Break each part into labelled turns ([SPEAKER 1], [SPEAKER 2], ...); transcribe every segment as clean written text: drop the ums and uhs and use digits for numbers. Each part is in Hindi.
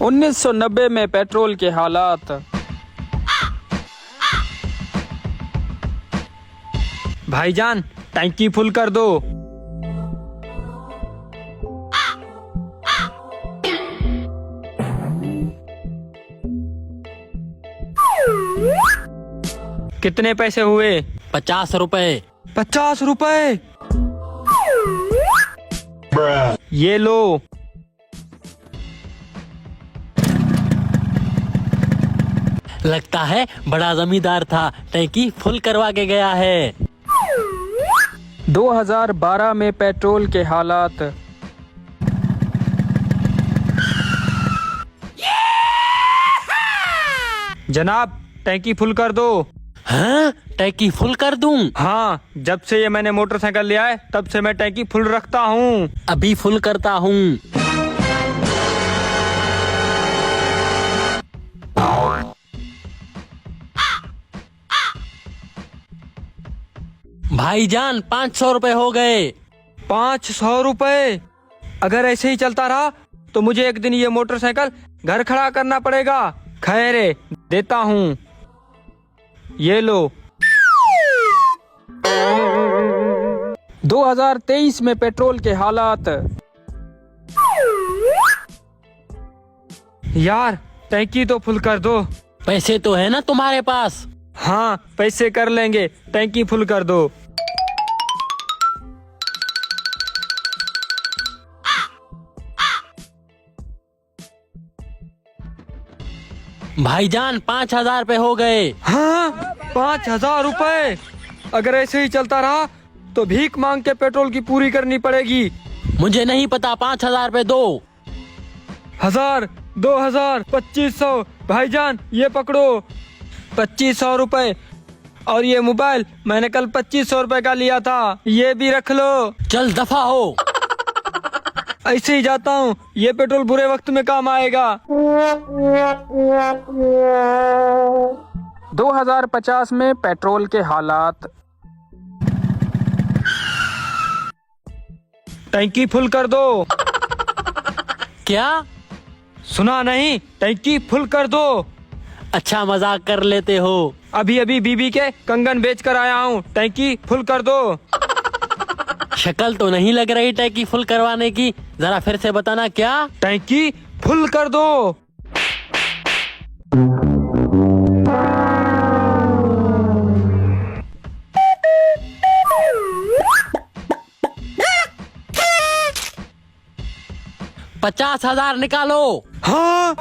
[SPEAKER 1] 1990 में पेट्रोल के हालात। भाईजान टंकी फुल कर दो। कितने पैसे हुए?
[SPEAKER 2] 50 रुपए।
[SPEAKER 1] 50 रुपए? ये लो।
[SPEAKER 2] लगता है बड़ा जमींदार था, टंकी फुल करवा के गया है।
[SPEAKER 1] 2012 में पेट्रोल के हालात। जनाब टंकी फुल कर दो।
[SPEAKER 2] हाँ, टंकी फुल कर दूं?
[SPEAKER 1] हाँ, जब से ये मैंने मोटरसाइकिल लिया है तब से मैं टंकी फुल रखता हूँ।
[SPEAKER 2] अभी फुल करता हूँ। भाईजान 500 रुपए हो गए।
[SPEAKER 1] 500 रुपए? अगर ऐसे ही चलता रहा तो मुझे एक दिन ये मोटरसाइकिल घर खड़ा करना पड़ेगा। खैर देता हूँ, ये लो। 2023 में पेट्रोल के हालात। यार टंकी तो फुल कर दो।
[SPEAKER 2] पैसे तो है ना तुम्हारे पास?
[SPEAKER 1] हाँ पैसे कर लेंगे, टंकी फुल कर दो।
[SPEAKER 2] भाईजान 5000 रुपए हो गए।
[SPEAKER 1] हाँ 5000 रुपए? अगर ऐसे ही चलता रहा तो भीख मांग के पेट्रोल की पूरी करनी पड़ेगी।
[SPEAKER 2] मुझे नहीं पता, 5000 रुपए दो।
[SPEAKER 1] 1000, 2000, 2500। भाईजान ये पकड़ो 2500 रुपए। और ये मोबाइल मैंने कल 2500 रुपए का लिया था, ये भी रख लो।
[SPEAKER 2] चल दफा हो।
[SPEAKER 1] ऐसे ही जाता हूँ, ये पेट्रोल बुरे वक्त में काम आएगा। 2050 में पेट्रोल के हालात। टंकी फुल कर दो।
[SPEAKER 2] क्या?
[SPEAKER 1] सुना नहीं? टंकी फुल कर दो।
[SPEAKER 2] अच्छा मजाक कर लेते हो।
[SPEAKER 1] अभी अभी बीबी के कंगन बेच कर आया हूँ, टंकी फुल कर दो।
[SPEAKER 2] शक्ल तो नहीं लग रही टंकी फुल करवाने की, जरा फिर से बताना क्या?
[SPEAKER 1] टंकी फुल कर दो।
[SPEAKER 2] पचास 50,000 निकालो।
[SPEAKER 1] हाँ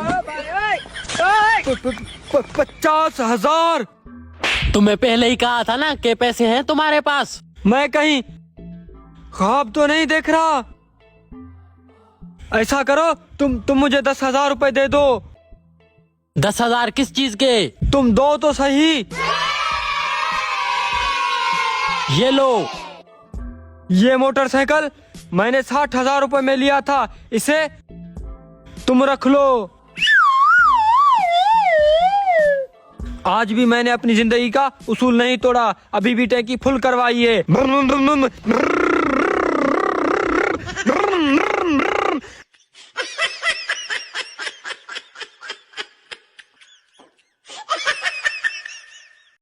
[SPEAKER 1] 50,000?
[SPEAKER 2] तुम्हें पहले ही कहा था ना कि पैसे हैं तुम्हारे पास।
[SPEAKER 1] मैं कहीं ख्वाब तो नहीं देख रहा। ऐसा करो, तुम मुझे 10,000 रुपए दे दो।
[SPEAKER 2] 10,000 किस चीज के?
[SPEAKER 1] तुम दो तो सही।
[SPEAKER 2] ये लो।
[SPEAKER 1] ये मोटरसाइकिल मैंने 60,000 रुपए में लिया था, इसे तुम रख लो। आज भी मैंने अपनी जिंदगी का उसूल नहीं तोड़ा, अभी भी टंकी फुल करवाइए।